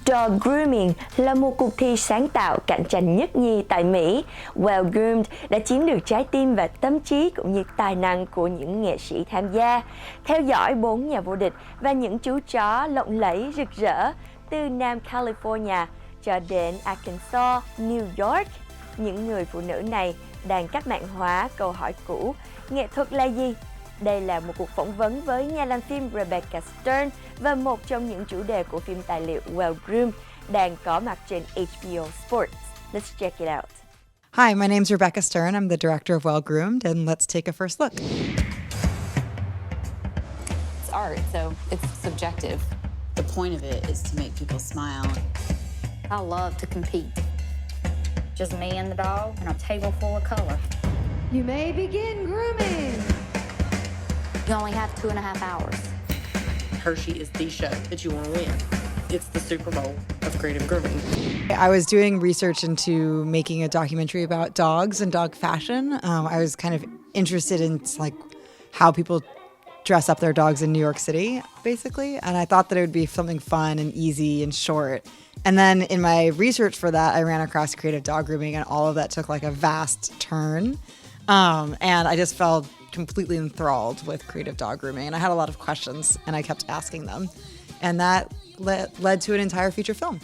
Dog Grooming là một cuộc thi sáng tạo cạnh tranh nhất nhì tại Mỹ. Well Groomed đã chiếm được trái tim và tâm trí cũng như tài năng của những nghệ sĩ tham gia. Theo dõi 4 nhà vô địch và những chú chó lộng lẫy rực rỡ từ Nam California cho đến Arkansas, New York. Những người phụ nữ này đang cách mạng hóa câu hỏi cũ, nghệ thuật là gì? Đây là một cuộc phỏng vấn với nhà làm phim Rebecca Stern và một trong những chủ đề của phim tài liệu Well Groomed đang có mặt trên HBO Sports. Let's check it out. Hi, my name's Rebecca Stern. I'm the director of Well Groomed, and let's take a first look. It's art, so it's subjective. The point of it is to make people smile. I love to compete. Just me and the dog and a table full of color. You may begin grooming. You only have 2.5 hours. Hershey is the show that you want to win. It's the Super Bowl of creative grooming. I was doing research into making a documentary about dogs and dog fashion. I was kind of interested in like how people dress up their dogs in New York City, basically. And I thought that it would be something fun and easy and short. And then in my research for that, I ran across creative dog grooming, and all of that took like a vast turn. And I just felt completely enthralled with creative dog grooming. And I had a lot of questions, and I kept asking them. And that led to an entire feature film.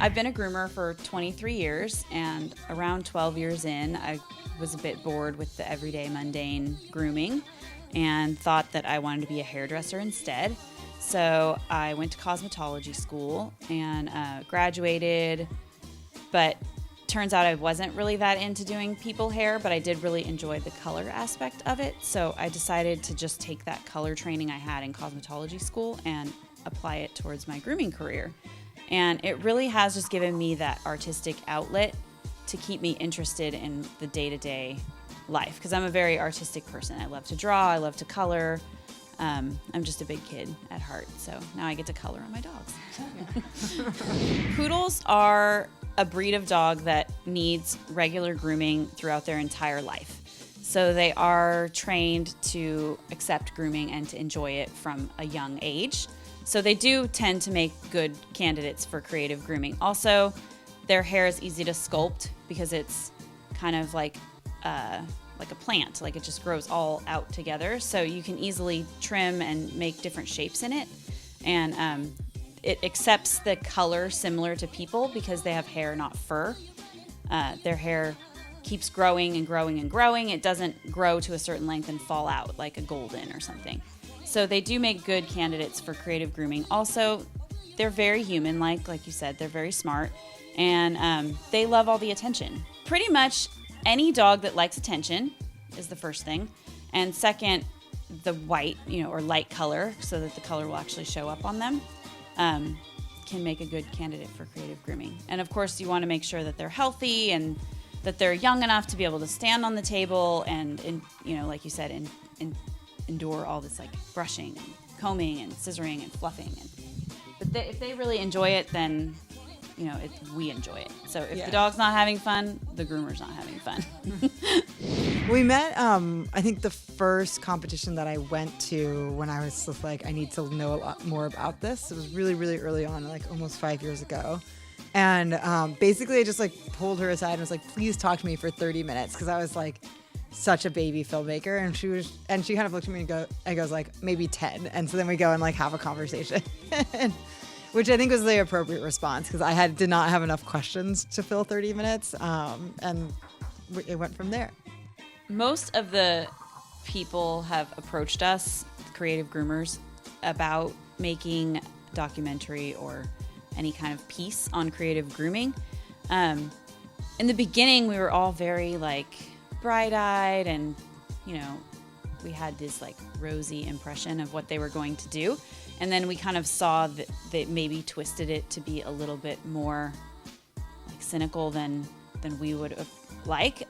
I've been a groomer for 23 years, and around 12 years in, I was a bit bored with the everyday mundane grooming and thought that I wanted to be a hairdresser instead. So I went to cosmetology school and graduated, but turns out I wasn't really that into doing people hair, but I did really enjoy the color aspect of it. So I decided to just take that color training I had in cosmetology school and apply it towards my grooming career. And it really has just given me that artistic outlet to keep me interested in the day-to-day life, because I'm a very artistic person. I love to draw, I love to color. I'm just a big kid at heart, so now I get to color on my dogs. Poodles are a breed of dog that needs regular grooming throughout their entire life. So they are trained to accept grooming and to enjoy it from a young age. So they do tend to make good candidates for creative grooming. Also, their hair is easy to sculpt because it's kind of like a plant, like it just grows all out together. So you can easily trim and make different shapes in it. And it accepts the color similar to people because they have hair, not fur. Their hair keeps growing and growing and growing. It doesn't grow to a certain length and fall out like a golden or something. So they do make good candidates for creative grooming. Also, they're very human-like you said. They're very smart, and they love all the attention. Pretty much any dog that likes attention is the first thing. And second, the white, or light color, so that the color will actually show up on them, can make a good candidate for creative grooming. And of course, you want to make sure that they're healthy and that they're young enough to be able to stand on the table and like you said, endure all this like brushing and combing and scissoring and fluffing. But if they really enjoy it, then we enjoy it. So if the dog's not having fun, the groomer's not having fun. We met, I think the first competition that I went to when I was just like, I need to know a lot more about this. It was really, really early on, like almost 5 years ago. And basically I just like pulled her aside and was like, please talk to me for 30 minutes. Cause I was like such a baby filmmaker. And she kind of looked at me and goes like, maybe 10. And so then we go and like have a conversation. Which I think was the appropriate response because I did not have enough questions to fill 30 minutes, and it went from there. Most of the people have approached us, creative groomers, about making a documentary or any kind of piece on creative grooming. In the beginning, we were all very like bright-eyed, and we had this like rosy impression of what they were going to do. And then we kind of saw that they maybe twisted it to be a little bit more like cynical than we would have liked.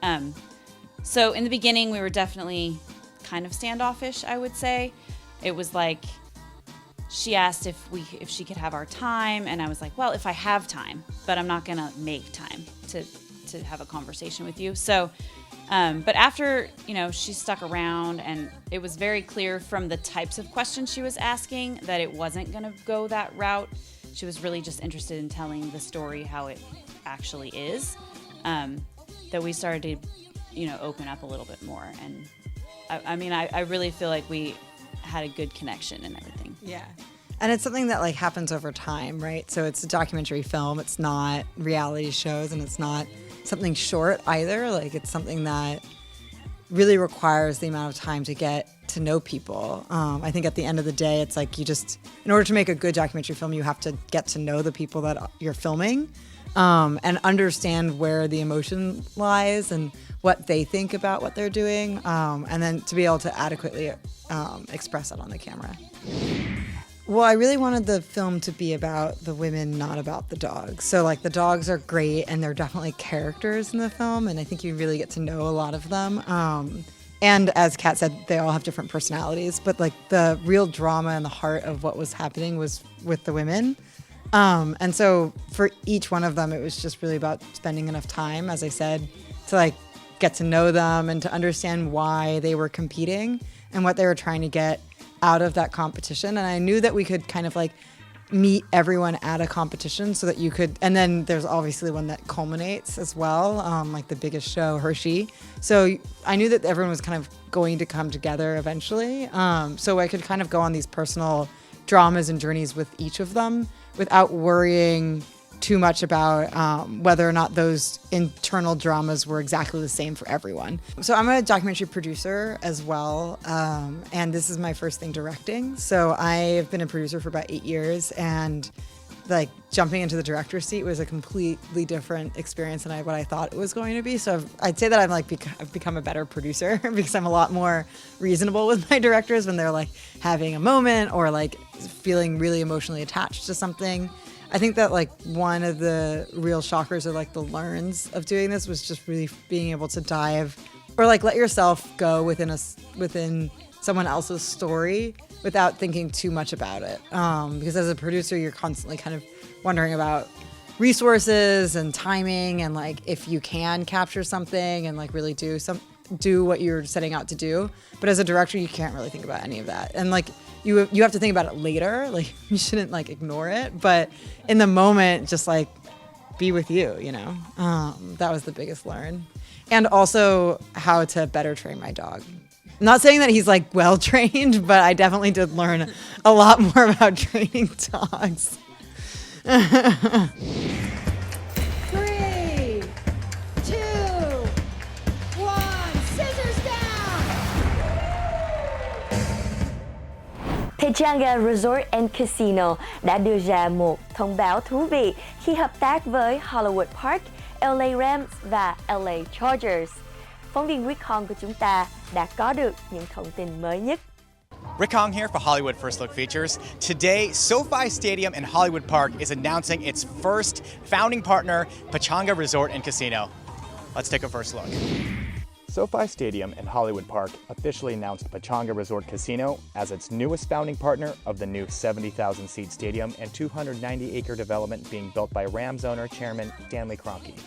So in the beginning, we were definitely kind of standoffish, I would say. It was like she asked if she could have our time, and I was like, well, if I have time, but I'm not gonna make time to have a conversation with you. So but after, she stuck around, and it was very clear from the types of questions she was asking that it wasn't going to go that route. she was really just interested in telling the story how it actually is, that we started to, open up a little bit more. And I really feel like we had a good connection and everything. Yeah. And it's something that like happens over time, right? So it's a documentary film. It's not reality shows, and it's not something short either. Like it's something that really requires the amount of time to get to know people. I think at the end of the day, it's like in order to make a good documentary film, you have to get to know the people that you're filming, and understand where the emotion lies and what they think about what they're doing, and then to be able to adequately express it on the camera. Well, I really wanted the film to be about the women, not about the dogs. So like the dogs are great, and they're definitely characters in the film, and I think you really get to know a lot of them. And as Kat said, they all have different personalities, but like the real drama and the heart of what was happening was with the women. And so for each one of them, it was just really about spending enough time, as I said, to like get to know them and to understand why they were competing and what they were trying to get out of that competition. And I knew that we could kind of like meet everyone at a competition so that you could, and then there's obviously one that culminates as well, like the biggest show, Hershey. So I knew that everyone was kind of going to come together eventually. So I could kind of go on these personal dramas and journeys with each of them without worrying too much about whether or not those internal dramas were exactly the same for everyone. So I'm a documentary producer as well, and this is my first thing directing. So I've been a producer for about 8 years, and like jumping into the director's seat was a completely different experience than what I thought it was going to be. So I'd say that I've become a better producer because I'm a lot more reasonable with my directors when they're like having a moment or like feeling really emotionally attached to something. I think that like one of the real shockers or like the learns of doing this was just really being able to dive or like let yourself go within someone else's story without thinking too much about it. Because as a producer, you're constantly kind of wondering about resources and timing and like if you can capture something and like really do what you're setting out to do. But as a director, you can't really think about any of that. And like you have to think about it later. Like you shouldn't like ignore it, but in the moment, just like be with you, that was the biggest learn. And also how to better train my dog. I'm not saying that he's like well trained, but I definitely did learn a lot more about training dogs. 3, 2, 1, scissors down! Pechanga Resort and Casino đã đưa ra một thông báo thú vị khi hợp tác với Hollywood Park, LA Rams và LA Chargers. Phóng viên Rick Hong của chúng ta đã có được những thông tin mới nhất. Rick Hong here for Hollywood First Look Features. Today, SoFi Stadium in Hollywood Park is announcing its first founding partner, Pechanga Resort and Casino. Let's take a first look. SoFi Stadium in Hollywood Park officially announced Pechanga Resort Casino as its newest founding partner of the new 70,000-seat stadium and 290-acre development being built by Rams owner Chairman Stanley Kroenke.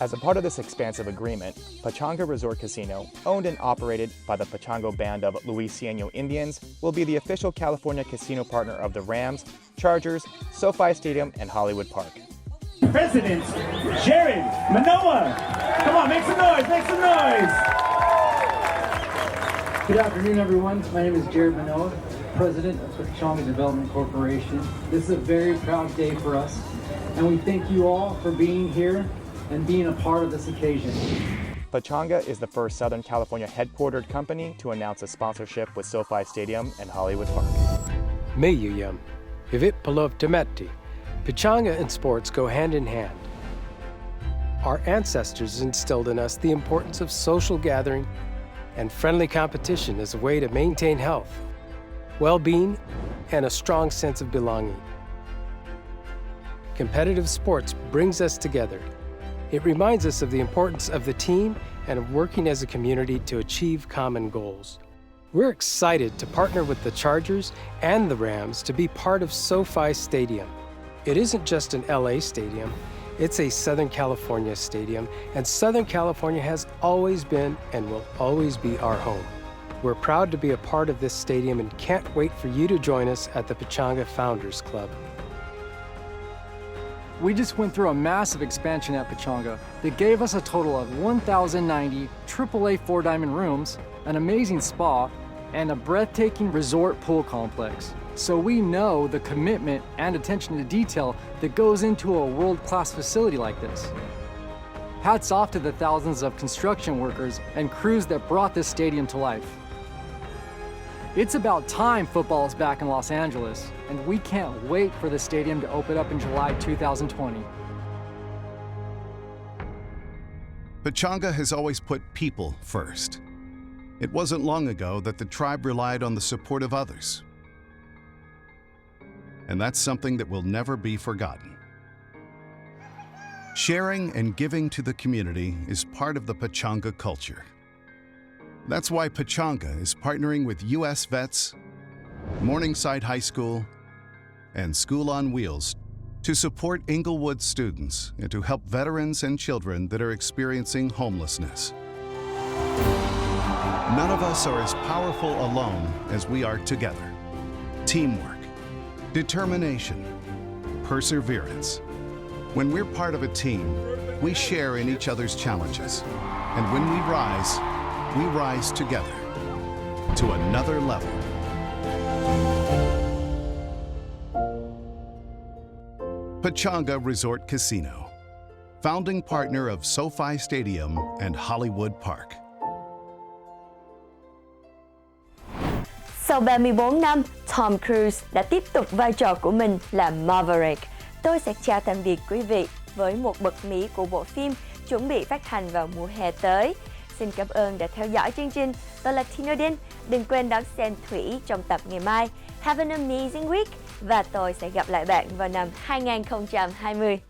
As a part of this expansive agreement, Pechanga Resort Casino, owned and operated by the Pechanga Band of Luiseno Indians, will be the official California casino partner of the Rams, Chargers, SoFi Stadium, and Hollywood Park. President Jared Manoa. Come on, make some noise, make some noise. Good afternoon, everyone. My name is Jared Manoa, President of Pechanga Development Corporation. This is a very proud day for us, and we thank you all for being here and being a part of this occasion. Pechanga is the first Southern California headquartered company to announce a sponsorship with SoFi Stadium and Hollywood Park. Mayuyam, Ivit Palov Temeti. Pechanga and sports go hand in hand. Our ancestors instilled in us the importance of social gathering and friendly competition as a way to maintain health, well-being, and a strong sense of belonging. Competitive sports brings us together. It reminds us of the importance of the team and of working as a community to achieve common goals. We're excited to partner with the Chargers and the Rams to be part of SoFi Stadium. It isn't just an LA stadium, it's a Southern California stadium, and Southern California has always been and will always be our home. We're proud to be a part of this stadium and can't wait for you to join us at the Pechanga Founders Club. We just went through a massive expansion at Pechanga that gave us a total of 1,090 AAA 4-diamond rooms, an amazing spa, and a breathtaking resort pool complex. So we know the commitment and attention to detail that goes into a world-class facility like this. Hats off to the thousands of construction workers and crews that brought this stadium to life. It's about time football is back in Los Angeles, and we can't wait for the stadium to open up in July 2020. Pechanga has always put people first. It wasn't long ago that the tribe relied on the support of others. And that's something that will never be forgotten. Sharing and giving to the community is part of the Pechanga culture. That's why Pechanga is partnering with U.S. Vets, Morningside High School, and School on Wheels to support Inglewood students and to help veterans and children that are experiencing homelessness. None of us are as powerful alone as we are together. Teamwork, determination, perseverance. When we're part of a team, we share in each other's challenges. And when we rise together to another level. Pechanga Resort Casino, founding partner of SoFi Stadium and Hollywood Park. Sau 34 năm, Tom Cruise đã tiếp tục vai trò của mình là Maverick. Tôi sẽ chào tạm biệt quý vị với một bật mí của bộ phim chuẩn bị phát hành vào mùa hè tới. Xin cảm ơn đã theo dõi chương trình. Tôi là Tino Dinh. Đừng quên đón xem Thủy trong tập ngày mai. Have an amazing week. Và tôi sẽ gặp lại bạn vào năm 2020.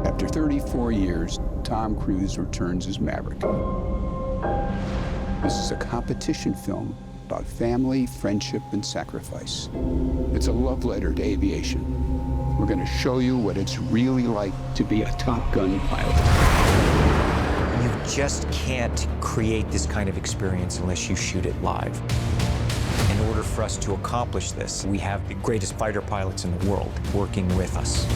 After 34 years, Tom Cruise returns as Maverick. This is a competition film about family, friendship, and sacrifice. It's a love letter to aviation. We're going to show you what it's really like to be a Top Gun pilot. You just can't create this kind of experience unless you shoot it live. In order for us to accomplish this, we have the greatest fighter pilots in the world working with us.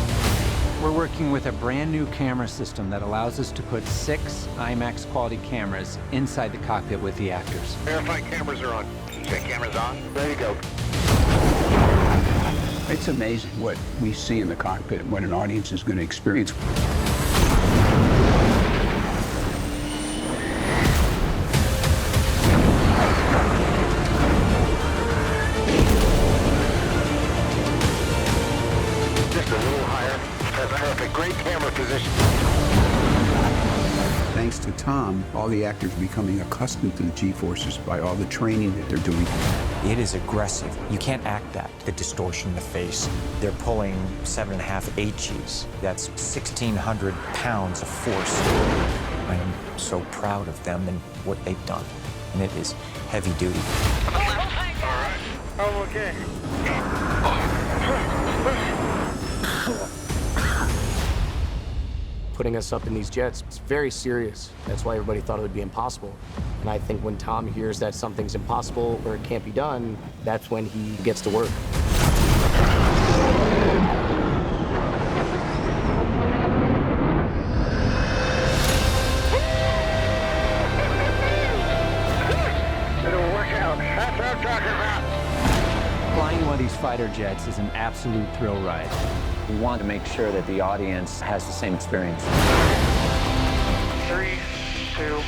We're working with a brand new camera system that allows us to put 6 IMAX quality cameras inside the cockpit with the actors. Verify cameras are on. Check cameras on. There you go. It's amazing what we see in the cockpit and what an audience is going to experience. Thanks to Tom, all the actors are becoming accustomed to the G-forces by all the training that they're doing. It is aggressive. You can't act that. The distortion in the face. They're pulling 7.5 HGs. That's 1,600 pounds of force. I am so proud of them and what they've done. And it is heavy duty. All right. Oh, okay. Putting us up in these jets, it's very serious. That's why everybody thought it would be impossible. And I think when Tom hears that something's impossible or it can't be done, that's when he gets to work. It'll work out. That's what I'm talking about. Flying one of these fighter jets is an absolute thrill ride. We want to make sure that the audience has the same experience. 3, 2,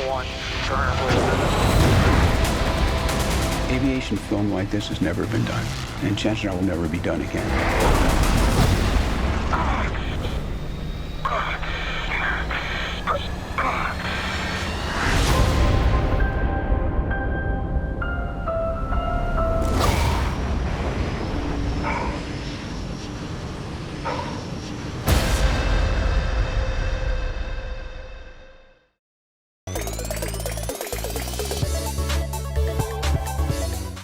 1, turn away. Aviation film like this has never been done, and chances are will never be done again.